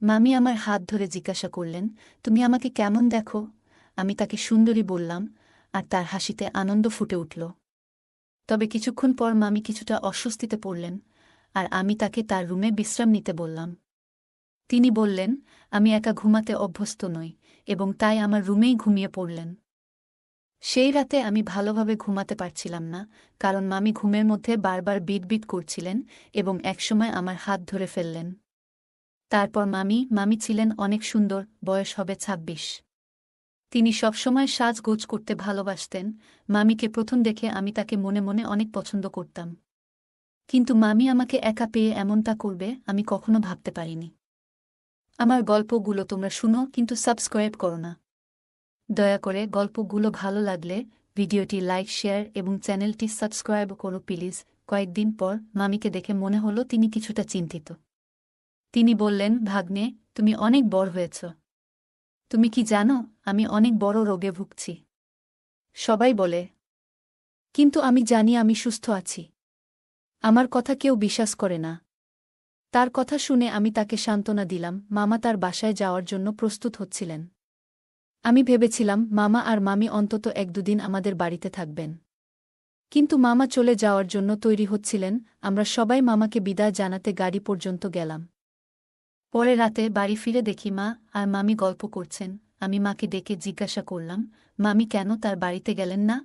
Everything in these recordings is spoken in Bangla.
মামি আমার হাত ধরে জিজ্ঞাসা করলেন, তুমি আমাকে কেমন দেখো? আমি তাকে সুন্দরী বললাম, আর তার হাসিতে আনন্দ ফুটে উঠল। তবে কিছুক্ষণ পর মামি কিছুটা অস্বস্তিতে পড়লেন, আর আমি তাকে তার রুমে বিশ্রাম নিতে বললাম। তিনি বললেন, আমি একা ঘুমাতে অভ্যস্ত নই, এবং তাই আমার রুমেই ঘুমিয়ে পড়লেন। সেই রাতে আমি ভালোভাবে ঘুমাতে পারছিলাম না, কারণ মামি ঘুমের মধ্যে বারবার বিটবিট করছিলেন এবং একসময় আমার হাত ধরে ফেললেন। তারপর মামি ছিলেন অনেক সুন্দর, বয়স হবে ২৬। তিনি সবসময় সাজগোজ করতে ভালোবাসতেন। মামিকে প্রথম দেখে আমি তাকে মনে মনে অনেক পছন্দ করতাম। কিন্তু মামি আমাকে একা পেয়ে এমনটা করবে আমি কখনো ভাবতে পারিনি। আমার গল্পগুলো তোমরা শুনো, কিন্তু সাবস্ক্রাইব করো না। দয়া করে গল্পগুলো ভালো লাগলে ভিডিওটি লাইক, শেয়ার এবং চ্যানেলটি সাবস্ক্রাইব করো প্লিজ। কয়েকদিন পর মামিকে দেখে মনে হলো তিনি কিছুটা চিন্তিত। তিনি বললেন, ভাগ্নে, তুমি অনেক বড় হয়েছ। তুমি কি জানো, আমি অনেক বড় রোগে ভুগছি। সবাই বলে, কিন্তু আমি জানি আমি সুস্থ আছি। আমার কথা কেউ বিশ্বাস করে না। তার কথা শুনে আমি তাকে সান্ত্বনা দিলাম। মামা তার বাসায় যাওয়ার জন্য প্রস্তুত হচ্ছিলেন। আমি ভেবেছিলাম মামা আর মামি অন্তত ১-২ দিন আমাদের বাড়িতে থাকবেন। কিন্তু মামা চলে যাওয়ার জন্য তৈরি হচ্ছিলেন। আমরা সবাই মামাকে বিদায় জানাতে গাড়ি পর্যন্ত গেলাম। পরে রাতে বাড়ি ফিরে দেখি মা আর মামি গল্প করছেন। আমি মাকে ডেকে জিজ্ঞাসা করলাম, মামি কেন তার বাড়িতে গেলেন না?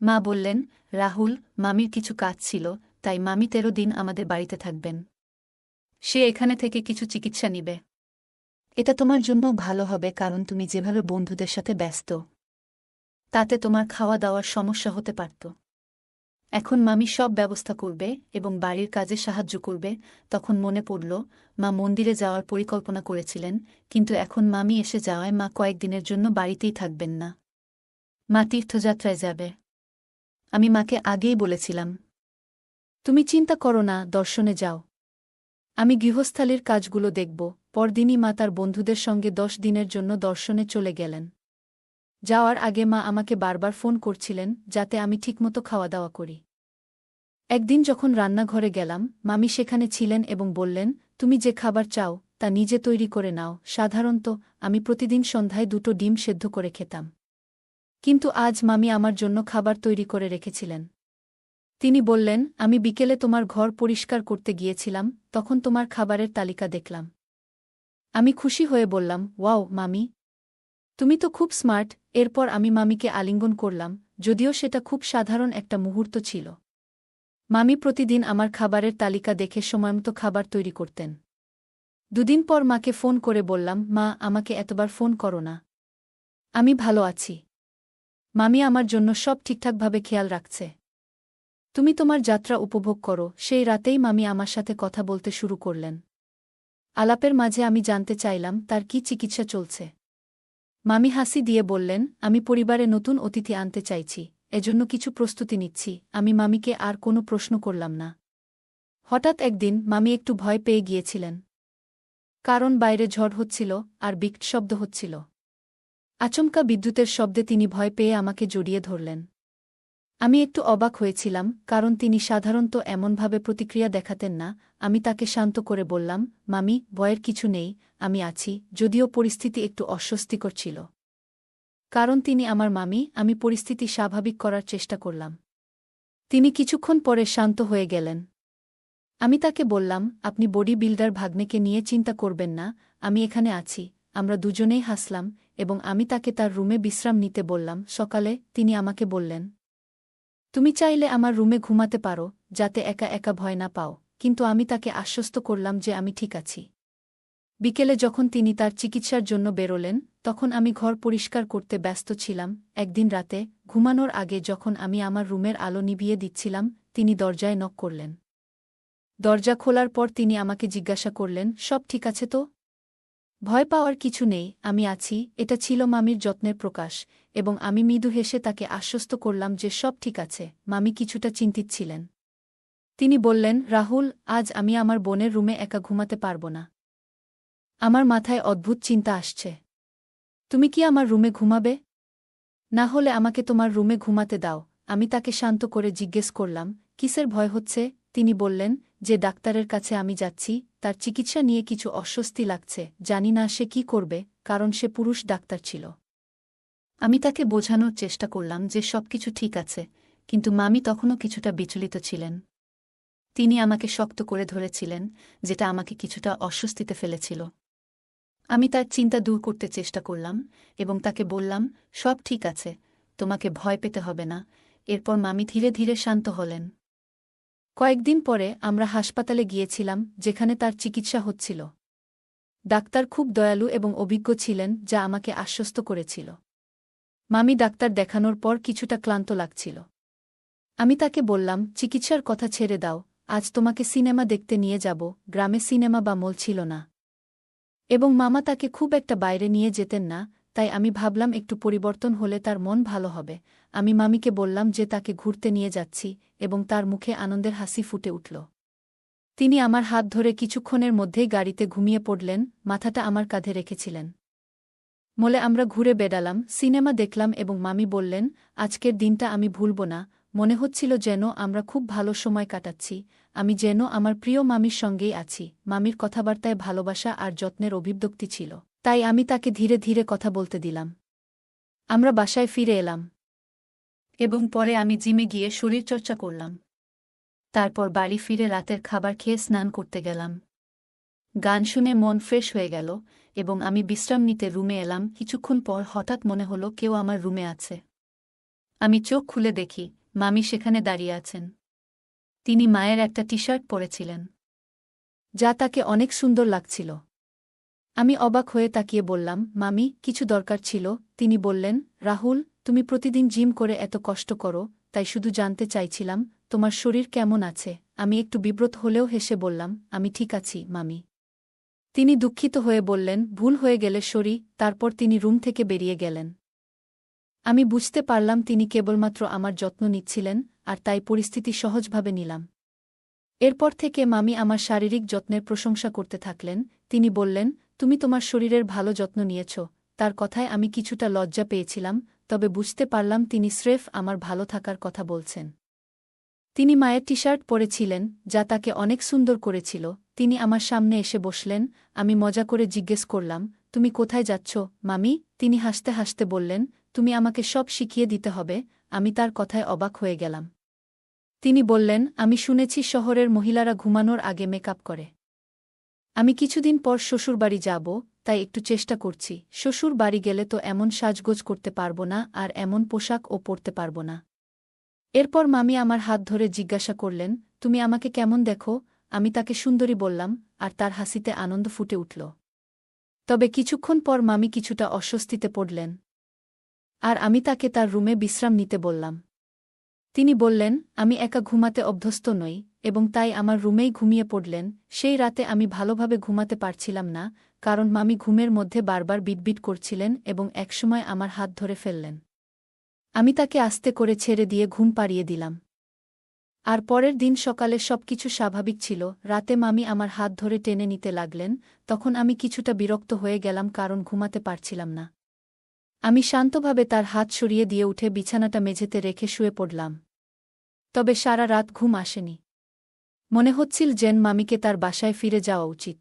মা বললেন, রাহুল, মামির কিছু কাজ ছিল, তাই মামি ১৩ দিন আমাদের বাড়িতে থাকবেন। সে এখানে থেকে কিছু চিকিৎসা নিবে। এটা তোমার জন্য ভালো হবে, কারণ তুমি যেভাবে বন্ধুদের সাথে ব্যস্ত, তাতে তোমার খাওয়া দাওয়ার সমস্যা হতে পারত। এখন মামি সব ব্যবস্থা করবে এবং বাড়ির কাজে সাহায্য করবে। তখন মনে পড়ল, মা মন্দিরে যাওয়ার পরিকল্পনা করেছিলেন, কিন্তু এখন মামি এসে যাওয়ায় মা কয়েকদিনের জন্য বাড়িতেই থাকবেন না। মা তীর্থযাত্রায় যাবে। আমি মাকে আগেই বলেছিলাম, তুমি চিন্তা করো না, দর্শনে যাও। আমি গৃহস্থালির কাজগুলো দেখব। পরদিনই মা তার বন্ধুদের সঙ্গে ১০ দিনের জন্য দর্শনে চলে গেলেন। যাওয়ার আগে মা আমাকে বারবার ফোন করছিলেন যাতে আমি ঠিকমতো খাওয়া দাওয়া করি। একদিন যখন রান্নাঘরে গেলাম, মামি সেখানে ছিলেন এবং বললেন, তুমি যে খাবার চাও তা নিজে তৈরি করে নাও। সাধারণত আমি প্রতিদিন সন্ধ্যায় ২টো ডিম সেদ্ধ করে খেতাম। কিন্তু আজ মামি আমার জন্য খাবার তৈরি করে রেখেছিলেন। তিনি বললেন, আমি বিকেলে তোমার ঘর পরিষ্কার করতে গিয়েছিলাম, তখন তোমার খাবারের তালিকা দেখলাম। আমি খুশি হয়ে বললাম, ওয়াও মামি, তুমি তো খুব স্মার্ট। এরপর আমি মামিকে আলিঙ্গন করলাম, যদিও সেটা খুব সাধারণ একটা মুহূর্ত ছিল। মামি প্রতিদিন আমার খাবারের তালিকা দেখে সময়মতো খাবার তৈরি করতেন। ২ দিন পর মাকে ফোন করে বললাম, মা, আমাকে এতবার ফোন করো না। আমি ভালো আছি। মামি আমার জন্য সব ঠিকঠাকভাবে খেয়াল রাখছে। তুমি তোমার যাত্রা উপভোগ করো। সেই রাতেই মামি আমার সাথে কথা বলতে শুরু করলেন। আলাপের মাঝে আমি জানতে চাইলাম তার কি চিকিৎসা চলছে। মামি হাসি দিয়ে বললেন, আমি পরিবারে নতুন অতিথি আনতে চাইছি, এজন্য কিছু প্রস্তুতি নিচ্ছি। আমি মামিকে আর কোনো প্রশ্ন করলাম না। হঠাৎ একদিন মামি একটু ভয় পেয়ে গিয়েছিলেন, কারণ বাইরে ঝড় হচ্ছিল আর বিকট শব্দ হচ্ছিল। আচমকা বিদ্যুতের শব্দে তিনি ভয় পেয়ে আমাকে জড়িয়ে ধরলেন। আমি একটু অবাক হয়েছিলাম, কারণ তিনি সাধারণত এমনভাবে প্রতিক্রিয়া দেখাতেন না। আমি তাকে শান্ত করে বললাম, মামি, ভয়ের কিছু নেই, আমি আছি। যদিও পরিস্থিতি একটু অস্বস্তিকর ছিল, কারণ তিনি আমার মামি, আমি পরিস্থিতি স্বাভাবিক করার চেষ্টা করলাম। তিনি কিছুক্ষণ পরে শান্ত হয়ে গেলেন। আমি তাকে বললাম, আপনি বডি বিল্ডার ভাগ্নেকে নিয়ে চিন্তা করবেন না, আমি এখানে আছি। আমরা দুজনেই হাসলাম এবং আমি তাকে তার রুমে বিশ্রাম নিতে বললাম। সকালে তিনি আমাকে বললেন, তুমি চাইলে আমার রুমে ঘুমাতে পারো, যাতে একা একা ভয় না পাও। কিন্তু আমি তাকে আশ্বস্ত করলাম যে আমি ঠিক আছি। বিকেলে যখন তিনি তার চিকিৎসার জন্য বেরোলেন, তখন আমি ঘর পরিষ্কার করতে ব্যস্ত ছিলাম। একদিন রাতে ঘুমানোর আগে যখন আমি আমার রুমের আলো নিভিয়ে দিচ্ছিলাম, তিনি দরজায় নক করলেন। দরজা খোলার পর তিনি আমাকে জিজ্ঞাসা করলেন, সব ঠিক আছে তো? ভয় পাওয়ার কিছু নেই, আমি আছি। এটা ছিল মামির যত্নের প্রকাশ, এবং আমি মৃদু হেসে তাকে আশ্বস্ত করলাম যে সব ঠিক আছে। মামি কিছুটা চিন্তিত ছিলেন। তিনি বললেন, রাহুল, আজ আমি আমার বোনের রুমে একা ঘুমাতে পারব না। আমার মাথায় অদ্ভুত চিন্তা আসছে। তুমি কি আমার রুমে ঘুমাবে? না হলে আমাকে তোমার রুমে ঘুমাতে দাও। আমি তাকে শান্ত করে জিজ্ঞেস করলাম, কিসের ভয় হচ্ছে? তিনি বললেন, যে ডাক্তারের কাছে আমি যাচ্ছি তার চিকিৎসা নিয়ে কিছু অস্বস্তি লাগছে, জানি না সে কি করবে, কারণ সে পুরুষ ডাক্তার ছিল। আমি তাকে বোঝানোর চেষ্টা করলাম যে সবকিছু ঠিক আছে, কিন্তু মামি তখনও কিছুটা বিচলিত ছিলেন। তিনি আমাকে শক্ত করে ধরেছিলেন, যেটা আমাকে কিছুটা অস্বস্তিতে ফেলেছিল। আমি তার চিন্তা দূর করতে চেষ্টা করলাম এবং তাকে বললাম, সব ঠিক আছে, তোমাকে ভয় পেতে হবে না। এরপর মামি ধীরে ধীরে শান্ত হলেন। কয়েকদিন পরে আমরা হাসপাতালে গিয়েছিলাম, যেখানে তার চিকিৎসা হচ্ছিল। ডাক্তার খুব দয়ালু এবং অভিজ্ঞ ছিলেন, যা আমাকে আশ্বস্ত করেছিল। মামি ডাক্তার দেখানোর পর কিছুটা ক্লান্ত লাগছিল। আমি তাকে বললাম, চিকিৎসার কথা ছেড়ে দাও, আজ তোমাকে সিনেমা দেখতে নিয়ে যাব। গ্রামে সিনেমা বা মল ছিল না, এবং মামা তাকে খুব একটা বাইরে নিয়ে যেতেন না, তাই আমি ভাবলাম একটু পরিবর্তন হলে তার মন ভালো হবে। আমি মামিকে বললাম যে তাকে ঘুরতে নিয়ে যাচ্ছি, এবং তার মুখে আনন্দের হাসি ফুটে উঠল। তিনি আমার হাত ধরে কিছুক্ষণের মধ্যেই গাড়িতে ঘুমিয়ে পড়লেন, মাথাটা আমার কাঁধে রেখেছিলেন। মলে আমরা ঘুরে বেড়ালাম, সিনেমা দেখলাম এবং মামি বললেন, আজকের দিনটা আমি ভুলব না। মনে হচ্ছিল যেন আমরা খুব ভালো সময় কাটাচ্ছি, আমি যেন আমার প্রিয় মামির সঙ্গেই আছি। মামির কথাবার্তায় ভালোবাসা আর যত্নের অভিব্যক্তি ছিল, তাই আমি তাকে ধীরে ধীরে কথা বলতে দিলাম। আমরা বাসায় ফিরে এলাম এবং পরে আমি জিমে গিয়ে শরীরচর্চা করলাম। তারপর বাড়ি ফিরে রাতের খাবার খেয়ে স্নান করতে গেলাম। গান শুনে মন ফ্রেশ হয়ে গেল এবং আমি বিশ্রাম নিতে রুমে এলাম। কিছুক্ষণ পর হঠাৎ মনে হলো কেউ আমার রুমে আছে। আমি চোখ খুলে দেখি মামি সেখানে দাঁড়িয়ে আছেন। তিনি মায়ের একটা টি-শার্ট পরেছিলেন, যা তাকে অনেক সুন্দর লাগছিল। আমি অবাক হয়ে তাকিয়ে বললাম, মামি, কিছু দরকার ছিল? তিনি বললেন, রাহুল, তুমি প্রতিদিন জিম করে এত কষ্ট করো, তাই শুধু জানতে চাইছিলাম তোমার শরীর কেমন আছে। আমি একটু বিব্রত হলেও হেসে বললাম, আমি ঠিক আছি, মামি। তিনি দুঃখিত হয়ে বললেন, ভুল হয়ে গেলে সরি। তারপর তিনি রুম থেকে বেরিয়ে গেলেন। আমি বুঝতে পারলাম তিনি কেবলমাত্র আমার যত্ন নিচ্ছিলেন, আর তাই পরিস্থিতি সহজভাবে নিলাম। এরপর থেকে মামি আমার শারীরিক যত্নের প্রশংসা করতে থাকলেন। তিনি বললেন, তুমি তোমার শরীরের ভালো যত্ন নিয়েছ। তার কথায় আমি কিছুটা লজ্জা পেয়েছিলাম, তবে বুঝতে পারলাম তিনি স্রেফ আমার ভালো থাকার কথা বলছেন। তিনি মায়ের টি-শার্ট পরেছিলেন, যা তাকে অনেক সুন্দর করেছিল। তিনি আমার সামনে এসে বসলেন। আমি মজা করে জিজ্ঞেস করলাম, তুমি কোথায় যাচ্ছ, মামি? তিনি হাসতে হাসতে বললেন, তুমি আমাকে সব শিখিয়ে দিতে হবে। আমি তার কথায় অবাক হয়ে গেলাম। তিনি বললেন, আমি শুনেছি শহরের মহিলারা ঘুমানোর আগে মেকআপ করে। আমি কিছুদিন পর শ্বশুরবাড়ি যাব, তাই একটু চেষ্টা করছি। শ্বশুর বাড়ি গেলে তো এমন সাজগোজ করতে পারব না, আর এমন পোশাকও পরতে পারব না। এরপর মামি আমার হাত ধরে জিজ্ঞাসা করলেন, তুমি আমাকে কেমন দেখো? আমি তাকে সুন্দরী বললাম, আর তার হাসিতে আনন্দ ফুটে উঠল। তবে কিছুক্ষণ পর মামি কিছুটা অস্বস্তিতে পড়লেন, আর আমি তাকে তার রুমে বিশ্রাম নিতে বললাম। তিনি বললেন, আমি একা ঘুমাতে অভ্যস্ত নই, এবং তাই আমার রুমেই ঘুমিয়ে পড়লেন। সেই রাতে আমি ভালোভাবে ঘুমাতে পারছিলাম না, কারণ মামি ঘুমের মধ্যে বারবার বিটবিট করছিলেন এবং একসময় আমার হাত ধরে ফেললেন। আমি তাকে আস্তে করে ছেড়ে দিয়ে ঘুম পাড়িয়ে দিলাম। আর পরের দিন সকালে সবকিছু স্বাভাবিক ছিল। রাতে মামি আমার হাত ধরে টেনে নিতে লাগলেন, তখন আমি কিছুটা বিরক্ত হয়ে গেলাম, কারণ ঘুমাতে পারছিলাম না। আমি শান্তভাবে তার হাত সরিয়ে দিয়ে উঠে বিছানাটা মেঝেতে রেখে শুয়ে পড়লাম। তবে সারা রাত ঘুম আসেনি। মনে হচ্ছিল যেন মামিকে তার বাসায় ফিরে যাওয়া উচিত।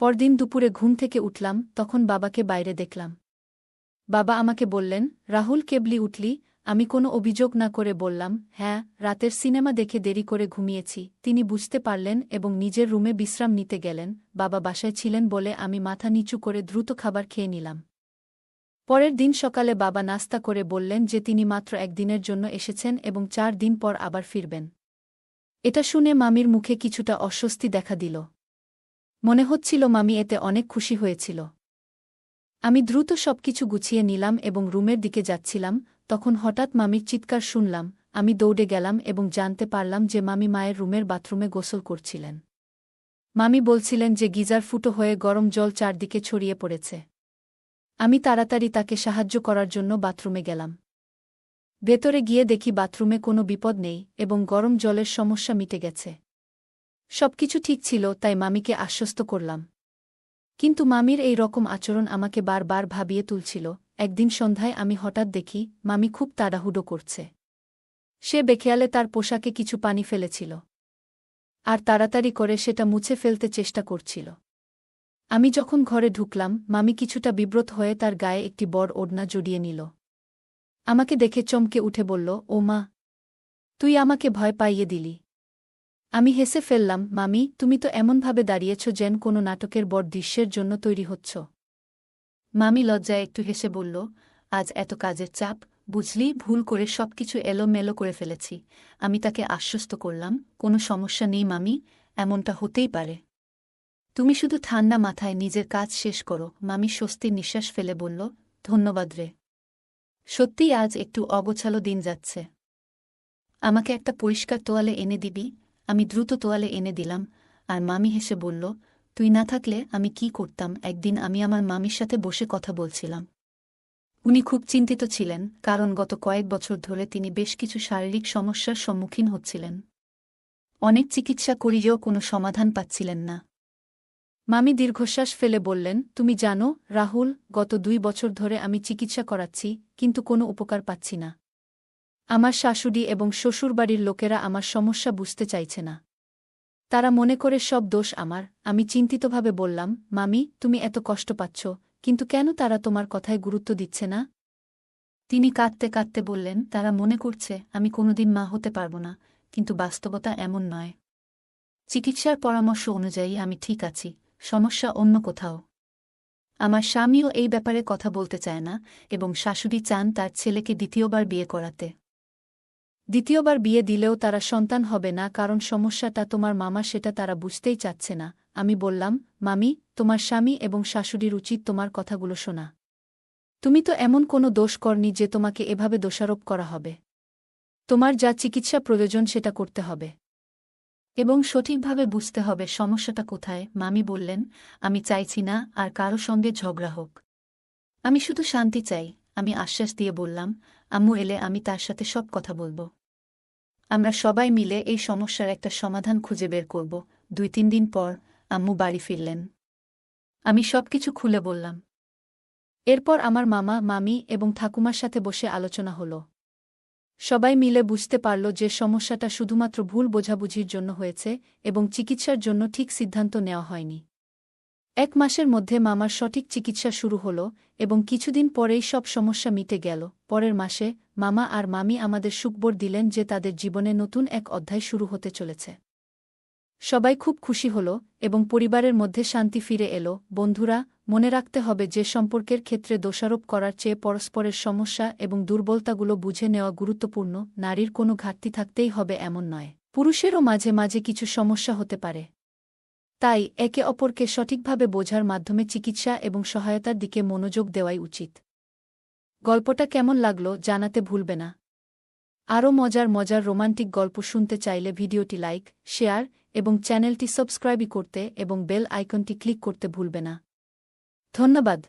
পরদিন দুপুরে ঘুম থেকে উঠলাম, তখন বাবাকে বাইরে দেখলাম। বাবা আমাকে বললেন, রাহুল, কেবলি উঠলি? আমি কোনো অভিযোগ না করে বললাম, হ্যাঁ, রাতের সিনেমা দেখে দেরি করে ঘুমিয়েছি। তিনি বুঝতে পারলেন এবং নিজের রুমে বিশ্রাম নিতে গেলেন। বাবা বাসায় ছিলেন বলে আমি মাথা নিচু করে দ্রুত খাবার খেয়ে নিলাম। পরের দিন সকালে বাবা নাস্তা করে বললেন যে তিনি মাত্র একদিনের জন্য এসেছেন এবং 4 দিন পর আবার ফিরবেন। এটা শুনে মামির মুখে কিছুটা অস্বস্তি দেখা দিল। মনে হচ্ছিল মামি এতে অনেক খুশি হয়েছিল। আমি দ্রুত সবকিছু গুছিয়ে নিলাম এবং রুমের দিকে যাচ্ছিলাম, তখন হঠাৎ মামির চিৎকার শুনলাম। আমি দৌড়ে গেলাম এবং জানতে পারলাম যে মামি মায়ের রুমের বাথরুমে গোসল করছিলেন। মামি বলছিলেন যে গিজার ফুটো হয়ে গরম জল চারদিকে ছড়িয়ে পড়েছে। আমি তাড়াতাড়ি তাকে সাহায্য করার জন্য বাথরুমে গেলাম। ভেতরে গিয়ে দেখি বাথরুমে কোনো বিপদ নেই এবং গরম জলের সমস্যা মিটে গেছে। সবকিছু ঠিক ছিল, তাই মামিকে আশ্বস্ত করলাম। কিন্তু মামির এই রকম আচরণ আমাকে বারবার ভাবিয়ে তুলছিল। একদিন সন্ধ্যায় আমি হঠাৎ দেখি মামি খুব তাড়াহুড়ো করছে। সে বেখেয়ালে তার পোশাকে কিছু পানি ফেলেছিল। আর তাড়াতাড়ি করে সেটা মুছে ফেলতে চেষ্টা করছিল। আমি যখন ঘরে ঢুকলাম, মামি কিছুটা বিব্রত হয়ে তার গায়ে একটি বড় ওড়না জড়িয়ে নিল। আমাকে দেখে চমকে উঠে বলল, ও মা, তুই আমাকে ভয় পাইয়ে দিলি। আমি হেসে ফেললাম, মামি, তুমি তো এমনভাবে দাঁড়িয়েছ যেন কোনো নাটকের বড় দৃশ্যের জন্য তৈরি হচ্ছ। মামি লজ্জায় একটু হেসে বলল, আজ এত কাজের চাপ, বুঝলি, ভুল করে সবকিছু এলোমেলো করে ফেলেছি। আমি তাকে আশ্বস্ত করলাম, কোনো সমস্যা নেই মামি, এমনটা হতেই পারে। তুমি শুধু ঠান্ডা মাথায় নিজের কাজ শেষ করো। মামি স্বস্তির নিঃশ্বাস ফেলে বলল, ধন্যবাদ রে। সত্যিই আজ একটু অগোছালো দিন যাচ্ছে। আমাকে একটা পরিষ্কার তোয়ালে এনে দিবি? আমি দ্রুত তোয়ালে এনে দিলাম, আর মামি হেসে বলল, তুই না থাকলে আমি কি করতাম? একদিন আমি আমার মামির সাথে বসে কথা বলছিলাম। উনি খুব চিন্তিত ছিলেন, কারণ গত কয়েক বছর ধরে তিনি বেশ কিছু শারীরিক সমস্যার সম্মুখীন হচ্ছিলেন। অনেক চিকিৎসা করিয়েও কোনো সমাধান পাচ্ছিলেন না। মামি দীর্ঘশ্বাস ফেলে বললেন, তুমি জানো রাহুল, গত 2 বছর ধরে আমি চিকিৎসা করাচ্ছি, কিন্তু কোনো উপকার পাচ্ছি না। আমার শাশুড়ি এবং শ্বশুরবাড়ির লোকেরা আমার সমস্যা বুঝতে চাইছে না। তারা মনে করে সব দোষ আমার। আমি চিন্তিতভাবে বললাম, মামি, তুমি এত কষ্ট পাচ্ছ, কিন্তু কেন তারা তোমার কথায় গুরুত্ব দিচ্ছে না? তিনি কাঁদতে কাঁদতে বললেন, তারা মনে করছে আমি কোনোদিন মা হতে পারব না, কিন্তু বাস্তবতা এমন নয়। চিকিৎসার পরামর্শ অনুযায়ী আমি ঠিক আছি, সমস্যা অন্য কোথাও। আমার স্বামীও এই ব্যাপারে কথা বলতে চায় না, এবং শাশুড়ি চান তার ছেলেকে দ্বিতীয়বার বিয়ে করাতে। দ্বিতীয়বার বিয়ে দিলেও তারা সন্তান হবে না, কারণ সমস্যাটা তোমার মামা, সেটা তারা বুঝতেই চাচ্ছে না। আমি বললাম, মামি, তোমার স্বামী এবং শাশুড়ির উচিত তোমার কথাগুলো শোনা। তুমি তো এমন কোনো দোষ করনি যে তোমাকে এভাবে দোষারোপ করা হবে। তোমার যা চিকিৎসা প্রয়োজন সেটা করতে হবে, এবং সঠিকভাবে বুঝতে হবে সমস্যাটা কোথায়। মামি বললেন, আমি চাইছি না আর কারো সঙ্গে ঝগড়া হোক। আমি শুধু শান্তি চাই। আমি আশ্বাস দিয়ে বললাম, আম্মু এলে আমি তার সাথে সব কথা বলবো। আমরা সবাই মিলে এই সমস্যার একটা সমাধান খুঁজে বের করব। 2-3 দিন পর আম্মু বাড়ি ফিরলেন। আমি সবকিছু খুলে বললাম। এরপর আমার মামা, মামি এবং ঠাকুমার সাথে বসে আলোচনা হল। সবাই মিলে বুঝতে পারল যে সমস্যাটা শুধুমাত্র ভুল বোঝাবুঝির জন্য হয়েছে, এবং চিকিৎসার জন্য ঠিক সিদ্ধান্ত নেওয়া হয়নি। 1 মাসের মধ্যে মামার সঠিক চিকিৎসা শুরু হল, এবং কিছুদিন পরেই সব সমস্যা মিটে গেল। পরের মাসে মামা আর মামি আমাদের সুখবর দিলেন যে তাদের জীবনে নতুন এক অধ্যায় শুরু হতে চলেছে। সবাই খুব খুশি হল, এবং পরিবারের মধ্যে শান্তি ফিরে এলো। বন্ধুরা, মনে রাখতে হবে যে সম্পর্কের ক্ষেত্রে দোষারোপ করার চেয়ে পরস্পরের সমস্যা এবং দুর্বলতাগুলো বুঝে নেওয়া গুরুত্বপূর্ণ। নারীর কোনো ঘাটতি থাকতেই হবে এমন নয়, পুরুষেরও মাঝে মাঝে কিছু সমস্যা হতে পারে। তাই একে অপরকে সঠিকভাবে বোঝার মাধ্যমে চিকিৎসা এবং সহায়তার দিকে মনোযোগ দেওয়াই উচিত। গল্পটা কেমন লাগলো জানাতে ভুলবে না। আরও মজার মজার রোমান্টিক গল্প শুনতে চাইলে ভিডিওটি লাইক, শেয়ার এবং চ্যানেলটি সাবস্ক্রাইব করতে এবং বেল আইকনটি ক্লিক করতে ভুলবে না। ধন্যবাদ।